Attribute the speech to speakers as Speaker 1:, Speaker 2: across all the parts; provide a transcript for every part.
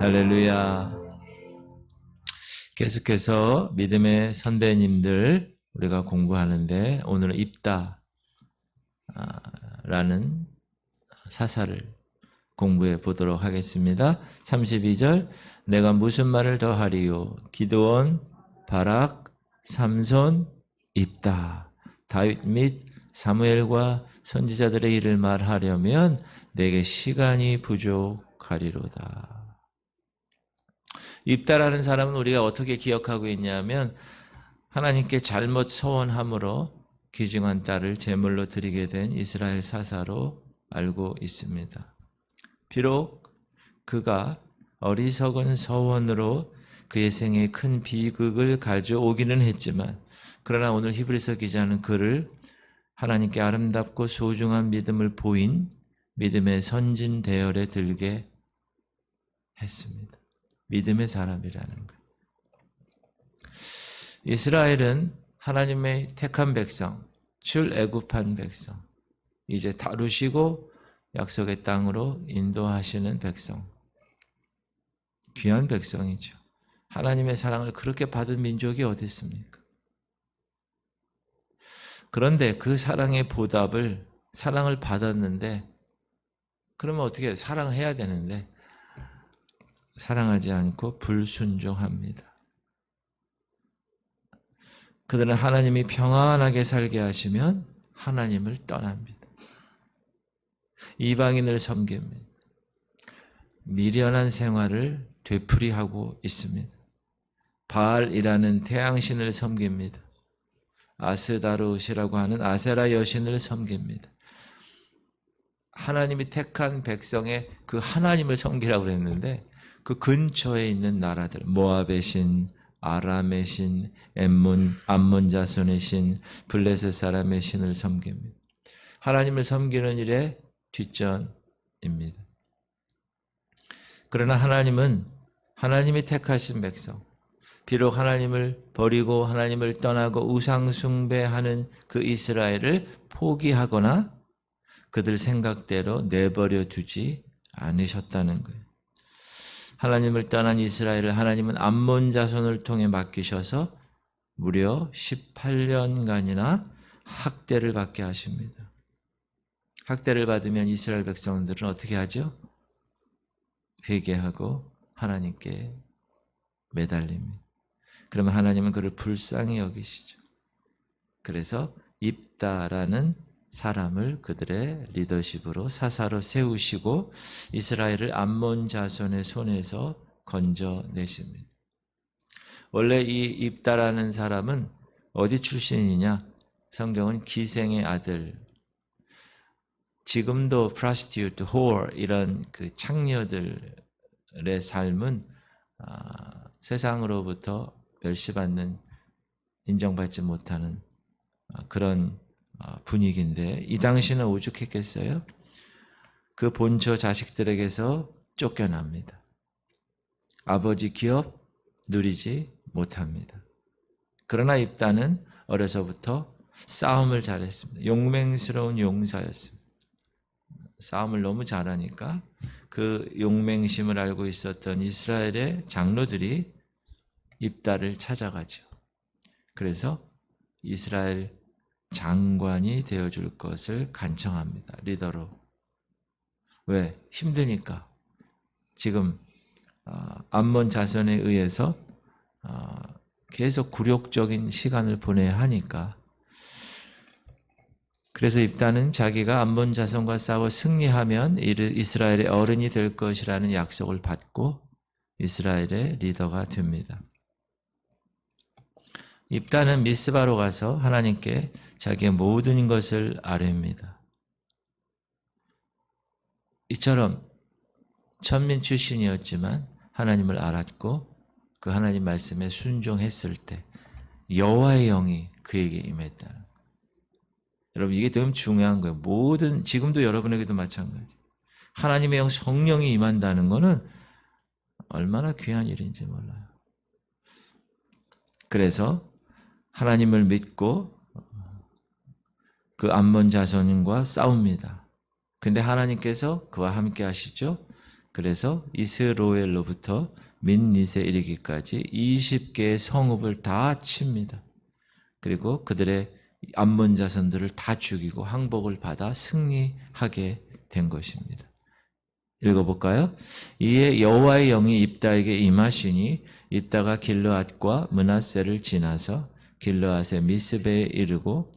Speaker 1: 할렐루야. 계속해서 믿음의 선배님들 우리가 공부하는데 오늘은 입다라는 사사를 공부해 보도록 하겠습니다. 32절 내가 무슨 말을 더 하리요? 기드온, 바락, 삼손, 입다. 다윗 및 사무엘과 선지자들의 일을 말하려면 내게 시간이 부족하리로다. 입다라는 사람은 우리가 어떻게 기억하고 있냐면 하나님께 잘못 서원함으로 귀중한 딸을 제물로 드리게 된 이스라엘 사사로 알고 있습니다. 비록 그가 어리석은 서원으로 그의 생에 큰 비극을 가져오기는 했지만 그러나 오늘 히브리서 기자는 그를 하나님께 아름답고 소중한 믿음을 보인 믿음의 선진 대열에 들게 했습니다. 믿음의 사람이라는 것. 이스라엘은 하나님의 택한 백성, 출애굽한 백성, 이제 다루시고 약속의 땅으로 인도하시는 백성, 귀한 백성이죠. 하나님의 사랑을 그렇게 받은 민족이 어디 있습니까? 그런데 그 사랑의 보답을, 사랑을 받았는데 그러면 어떻게 해요? 사랑해야 되는데 사랑하지 않고 불순종합니다. 그들은 하나님이 평안하게 살게 하시면 하나님을 떠납니다. 이방인을 섬깁니다. 미련한 생활을 되풀이하고 있습니다. 바알이라는 태양신을 섬깁니다. 아스다롯이라고 하는 아세라 여신을 섬깁니다. 하나님이 택한 백성의 그 하나님을 섬기라고 그랬는데 그 근처에 있는 나라들, 모압의 신, 아람의 신, 암몬 자손의 신, 블레셋 사람의 신을 섬깁니다. 하나님을 섬기는 일에 뒷전입니다. 그러나 하나님은 하나님이 택하신 백성, 비록 하나님을 버리고 하나님을 떠나고 우상 숭배하는 그 이스라엘을 포기하거나 그들 생각대로 내버려 두지 않으셨다는 거예요. 하나님을 떠난 이스라엘을 하나님은 암몬 자손을 통해 맡기셔서 무려 18년간이나 학대를 받게 하십니다. 학대를 받으면 이스라엘 백성들은 어떻게 하죠? 회개하고 하나님께 매달립니다. 그러면 하나님은 그를 불쌍히 여기시죠. 그래서 입다라는 사람을 그들의 리더십으로 사사로 세우시고 이스라엘을 암몬 자손의 손에서 건져내십니다. 원래 이 입다라는 사람은 어디 출신이냐? 성경은 기생의 아들. 지금도 prostitute, whore 이런 그 창녀들의 삶은 세상으로부터 멸시받는, 인정받지 못하는 그런 분위기인데 이 당시는 오죽했겠어요? 그 본처 자식들에게서 쫓겨납니다. 아버지 기업 누리지 못합니다. 그러나 입다는 어려서부터 싸움을 잘했습니다. 용맹스러운 용사였습니다. 싸움을 너무 잘하니까 그 용맹심을 알고 있었던 이스라엘의 장로들이 입다를 찾아가죠. 그래서 이스라엘 장관이 되어줄 것을 간청합니다. 리더로. 왜? 힘드니까. 지금 암몬 자손에 의해서 계속 굴욕적인 시간을 보내야 하니까. 그래서 입다는 자기가 암몬 자손과 싸워 승리하면 이스라엘의 어른이 될 것이라는 약속을 받고 이스라엘의 리더가 됩니다. 입다는 미스바로 가서 하나님께 자기의 모든 것을 아뢰입니다. 이처럼 천민 출신이었지만 하나님을 알았고 그 하나님 말씀에 순종했을 때 여호와의 영이 그에게 임했다. 여러분 이게 너무 중요한 거예요. 지금도 여러분에게도 마찬가지. 하나님의 영 성령이 임한다는 것은 얼마나 귀한 일인지 몰라요. 그래서 하나님을 믿고 그 암몬 자손과 싸웁니다. 그런데 하나님께서 그와 함께 하시죠. 그래서 이스로엘로부터 민닛에 이르기까지 20개의 성읍을 다 칩니다. 그리고 그들의 암몬 자손들을 다 죽이고 항복을 받아 승리하게 된 것입니다. 읽어볼까요? 이에 여호와의 영이 입다에게 임하시니 입다가 길르앗과 므낫세를 지나서 길르앗의 미스베에 이르고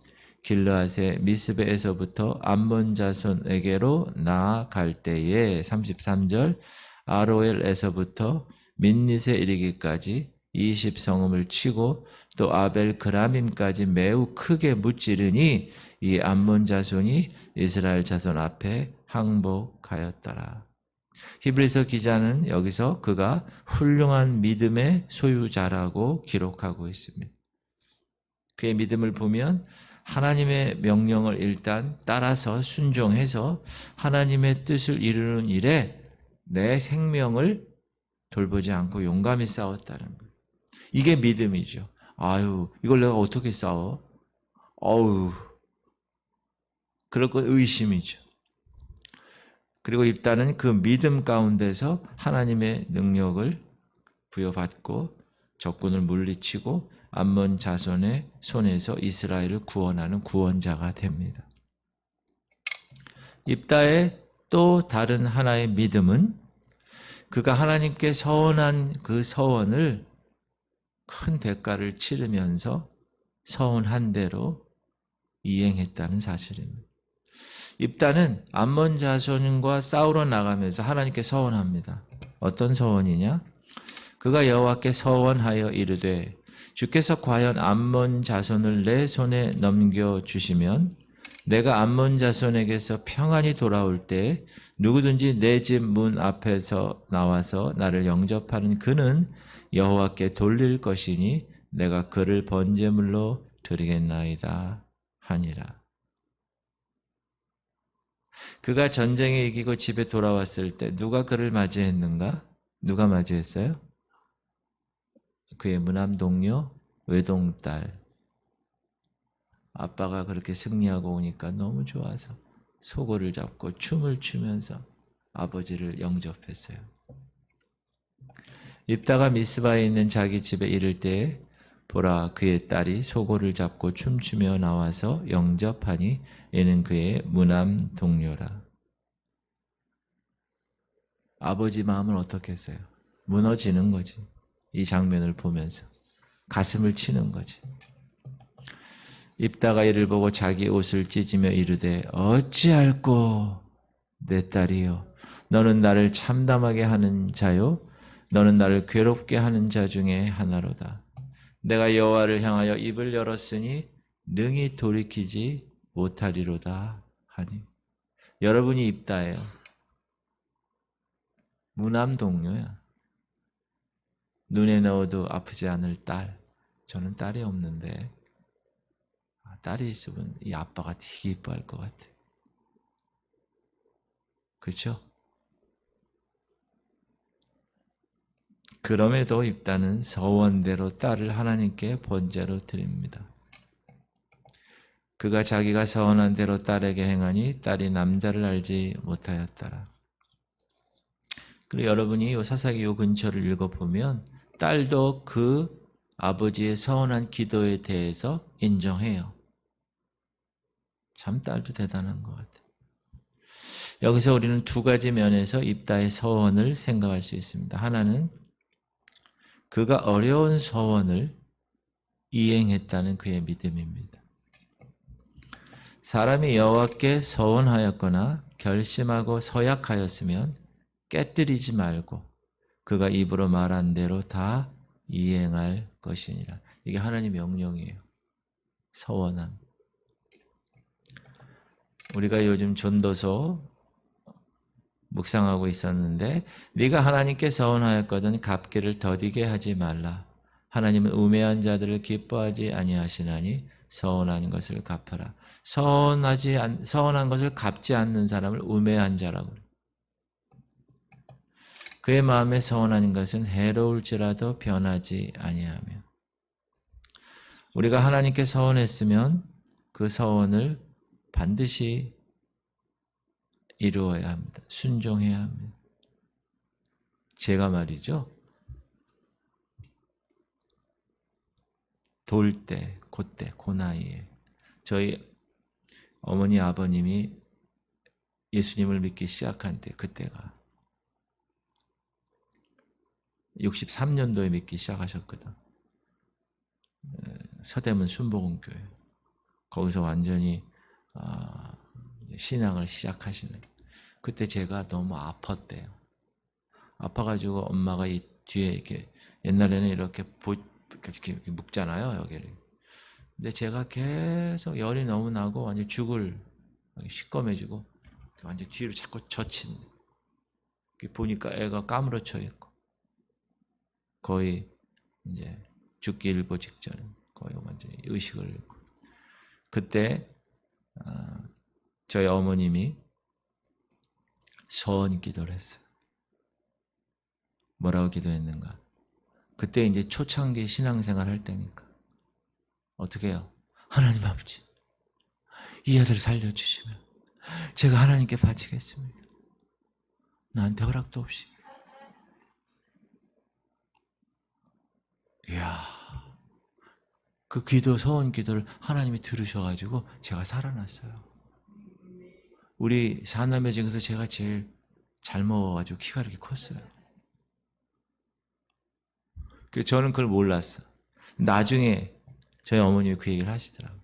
Speaker 1: 길르앗의 미스베에서부터 암몬 자손에게로 나아갈 때에 33절 아로엘에서부터 민닛에 이르기까지 20성읍을 치고 또 아벨 그라밈까지 매우 크게 무찌르니 이 암몬 자손이 이스라엘 자손 앞에 항복하였더라. 히브리서 기자는 여기서 그가 훌륭한 믿음의 소유자라고 기록하고 있습니다. 그의 믿음을 보면 하나님의 명령을 일단 따라서 순종해서 하나님의 뜻을 이루는 일에 내 생명을 돌보지 않고 용감히 싸웠다는 거예요. 이게 믿음이죠. 아유, 이걸 내가 어떻게 싸워? 어우, 그럴 건 의심이죠. 그리고 입다는 그 믿음 가운데서 하나님의 능력을 부여받고 적군을 물리치고 암몬 자손의 손에서 이스라엘을 구원하는 구원자가 됩니다. 입다의 또 다른 하나의 믿음은 그가 하나님께 서원한 그 서원을 큰 대가를 치르면서 서원한 대로 이행했다는 사실입니다. 입다는 암몬 자손과 싸우러 나가면서 하나님께 서원합니다. 어떤 서원이냐? 그가 여호와께 서원하여 이르되 주께서 과연 암몬 자손을 내 손에 넘겨주시면 내가 암몬 자손에게서 평안히 돌아올 때 누구든지 내 집 문 앞에서 나와서 나를 영접하는 그는 여호와께 돌릴 것이니 내가 그를 번제물로 드리겠나이다 하니라. 그가 전쟁에 이기고 집에 돌아왔을 때 누가 그를 맞이했는가? 누가 맞이했어요? 그의 무남 동료 외동딸. 아빠가 그렇게 승리하고 오니까 너무 좋아서 소고를 잡고 춤을 추면서 아버지를 영접했어요. 입다가 미스바에 있는 자기 집에 이를 때에 보라 그의 딸이 소고를 잡고 춤추며 나와서 영접하니 이는 그의 무남 동료라. 아버지 마음은 어떻게 했어요? 무너지는 거지. 이 장면을 보면서 가슴을 치는 거지. 입다가 이를 보고 자기 옷을 찢으며 이르되 어찌할꼬 내 딸이요 너는 나를 참담하게 하는 자요 너는 나를 괴롭게 하는 자 중에 하나로다. 내가 여호와를 향하여 입을 열었으니 능히 돌이키지 못하리로다 하니. 여러분이 입다예요. 무남 동료야. 눈에 넣어도 아프지 않을 딸. 저는 딸이 없는데 딸이 있으면 이 아빠가 되게 이뻐할 것 같아. 그렇죠? 그럼에도 입다는 서원대로 딸을 하나님께 번제로 드립니다. 그가 자기가 서원한 대로 딸에게 행하니 딸이 남자를 알지 못하였더라. 그리고 여러분이 요 사사기 요 근처를 읽어보면 딸도 그 아버지의 서원한 기도에 대해서 인정해요. 참 딸도 대단한 것 같아요. 여기서 우리는 두 가지 면에서 입다의 서원을 생각할 수 있습니다. 하나는 그가 어려운 서원을 이행했다는 그의 믿음입니다. 사람이 여호와께 서원하였거나 결심하고 서약하였으면 깨뜨리지 말고 그가 입으로 말한 대로 다 이행할 것이니라. 이게 하나님의 명령이에요. 서원함. 우리가 요즘 전도서 묵상하고 있었는데 네가 하나님께 서원하였거든 갚기를 더디게 하지 말라. 하나님은 우매한 자들을 기뻐하지 아니하시나니 서원하는 것을 갚아라. 서원한 것을 갚지 않는 사람을 우매한 자라고 그래요. 그의 마음에 서원하는 것은 해로울지라도 변하지 아니하며. 우리가 하나님께 서원했으면 그 서원을 반드시 이루어야 합니다. 순종해야 합니다. 제가 말이죠. 돌 때, 그때, 그 나이에 저희 어머니 아버님이 예수님을 믿기 시작한 때, 그때가 63년도에 믿기 시작하셨거든. 서대문 순복음교회. 거기서 완전히 신앙을 시작하시는. 그때 제가 너무 아팠대요. 아파가지고 엄마가 이 뒤에 이렇게 옛날에는 이렇게 묶잖아요, 여기를. 근데 제가 계속 열이 너무 나고 완전 죽을 시꺼매지고 완전 뒤로 자꾸 젖힌. 보니까 애가 까무러쳐 있고 거의 이제 죽기 일보 직전, 거의 완전히 의식을 잃고. 그때 저희 어머님이 서원 기도를 했어요. 뭐라고 기도했는가? 그때 이제 초창기 신앙생활 할 때니까. 어떻게 해요? 하나님 아버지, 이 아들 살려주시면 제가 하나님께 바치겠습니다. 나한테 허락도 없이. 이야, 그 기도, 서원 기도를 하나님이 들으셔가지고 제가 살아났어요. 우리 사남매 중에서 제가 제일 잘 먹어가지고 키가 이렇게 컸어요. 저는 그걸 몰랐어. 나중에 저희 어머님이 그 얘기를 하시더라고요.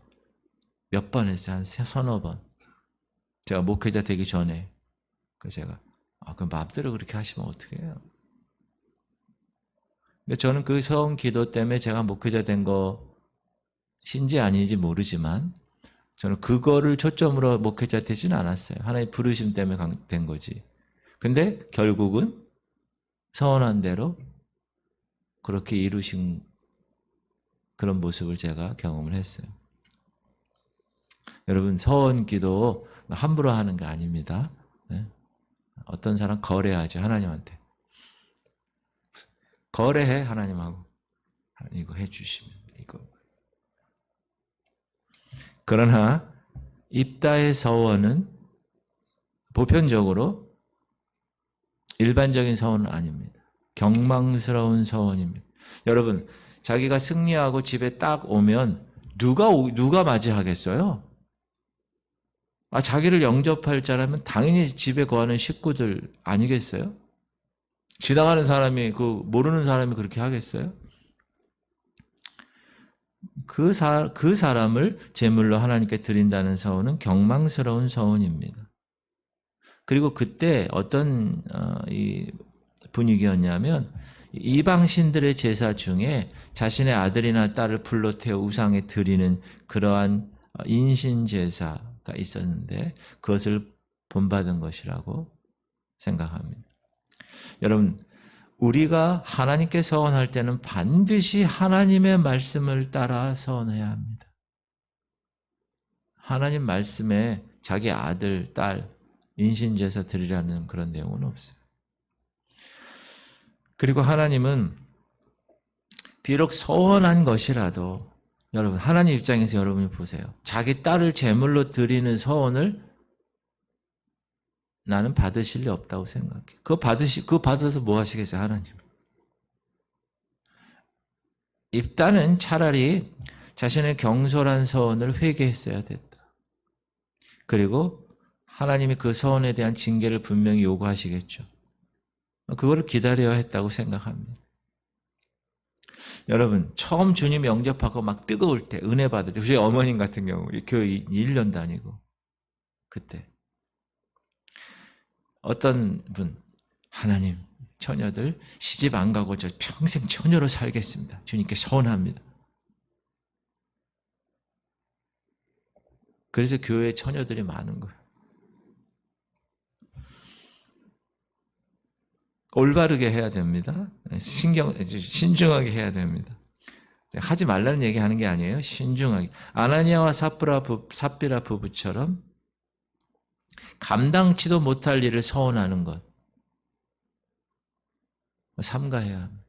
Speaker 1: 몇 번 했어요. 한 서너 번. 제가 목회자 되기 전에. 그래서 제가 그럼 마음대로 그렇게 하시면 어떻게 해요? 근데 저는 그 서원 기도 때문에 제가 목회자 된 것인지 아닌지 모르지만 저는 그거를 초점으로 목회자 되지는 않았어요. 하나님 부르심 때문에 된 거지. 근데 결국은 서원한 대로 그렇게 이루신 그런 모습을 제가 경험을 했어요. 여러분, 서원 기도 함부로 하는 게 아닙니다. 네? 어떤 사람 거래하죠, 하나님한테. 거래해, 하나님하고. 이거 해주시면, 이거. 그러나, 입다의 서원은 보편적으로 일반적인 서원은 아닙니다. 경망스러운 서원입니다. 여러분, 자기가 승리하고 집에 딱 오면 누가 맞이하겠어요? 자기를 영접할 자라면 당연히 집에 거하는 식구들 아니겠어요? 지나가는 사람이, 모르는 사람이 그렇게 하겠어요? 그 사람을 제물로 하나님께 드린다는 서원은 경망스러운 서원입니다. 그리고 그때 어떤 이 분위기였냐면 이방 신들의 제사 중에 자신의 아들이나 딸을 불러 태워 우상에 드리는 그러한 인신 제사가 있었는데 그것을 본받은 것이라고 생각합니다. 여러분, 우리가 하나님께 서원할 때는 반드시 하나님의 말씀을 따라 서원해야 합니다. 하나님 말씀에 자기 아들, 딸, 인신제사 드리라는 그런 내용은 없어요. 그리고 하나님은 비록 서원한 것이라도 여러분, 하나님 입장에서 여러분이 보세요. 자기 딸을 제물로 드리는 서원을 나는 받으실 리 없다고 생각해. 그거 받아서 뭐 하시겠어요, 하나님? 입다는 차라리 자신의 경솔한 서원을 회개했어야 됐다. 그리고 하나님이 그 서원에 대한 징계를 분명히 요구하시겠죠. 그거를 기다려야 했다고 생각합니다. 여러분, 처음 주님 영접하고 막 뜨거울 때, 은혜 받을 때, 저희 어머님 같은 경우, 교회 1년 다니고, 그때. 어떤 분, 하나님, 처녀들 시집 안 가고 저 평생 처녀로 살겠습니다. 주님께 서원합니다. 그래서 교회에 처녀들이 많은 거예요. 올바르게 해야 됩니다. 신중하게 해야 됩니다. 하지 말라는 얘기 하는 게 아니에요. 신중하게. 아나니아와 삽비라 부부처럼 감당치도 못할 일을 서원하는 것. 삼가해야 합니다.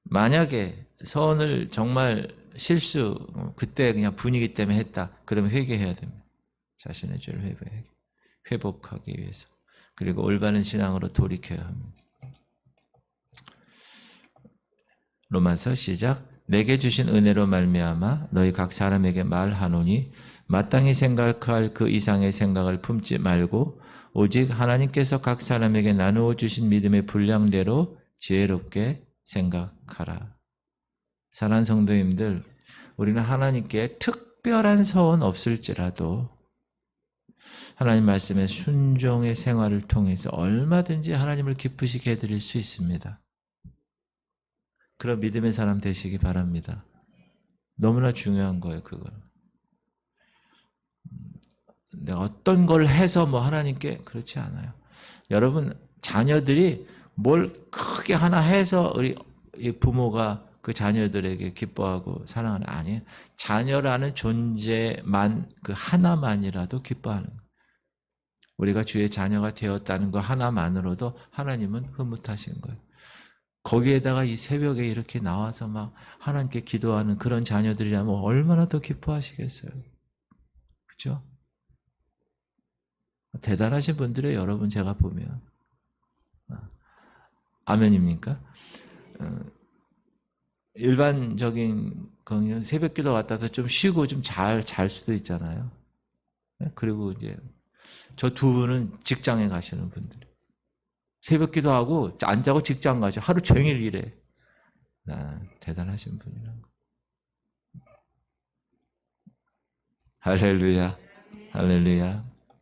Speaker 1: 만약에 서원을 정말 그때 그냥 분위기 때문에 했다. 그러면 회개해야 됩니다. 자신의 죄를 회복하기 위해서. 그리고 올바른 신앙으로 돌이켜야 합니다. 로마서 시작. 내게 주신 은혜로 말미암아 너희 각 사람에게 말하노니 마땅히 생각할 그 이상의 생각을 품지 말고 오직 하나님께서 각 사람에게 나누어 주신 믿음의 분량대로 지혜롭게 생각하라. 사랑하는 성도님들, 우리는 하나님께 특별한 서원 없을지라도 하나님 말씀의 순종의 생활을 통해서 얼마든지 하나님을 기쁘시게 해드릴 수 있습니다. 그런 믿음의 사람 되시기 바랍니다. 너무나 중요한 거예요, 그걸. 내가 어떤 걸 해서 뭐 하나님께 그렇지 않아요. 여러분, 자녀들이 뭘 크게 하나 해서 우리 부모가 그 자녀들에게 기뻐하고 사랑하는, 아니에요. 자녀라는 존재만, 그 하나만이라도 기뻐하는 거예요. 우리가 주의 자녀가 되었다는 거 하나만으로도 하나님은 흐뭇하신 거예요. 거기에다가 이 새벽에 이렇게 나와서 막 하나님께 기도하는 그런 자녀들이라면 얼마나 더 기뻐하시겠어요. 그죠? 대단하신 분들의 여러분 제가 보면. 아멘입니까? 일반적인 거는 새벽 기도 갔다서 좀 쉬고 좀 잘 수도 있잖아요. 그리고 이제 저 두 분은 직장에 가시는 분들. 새벽 기도하고 안 자고 직장 가죠. 하루 종일 일해. 대단하신 분이라는 거. 할렐루야. 할렐루야.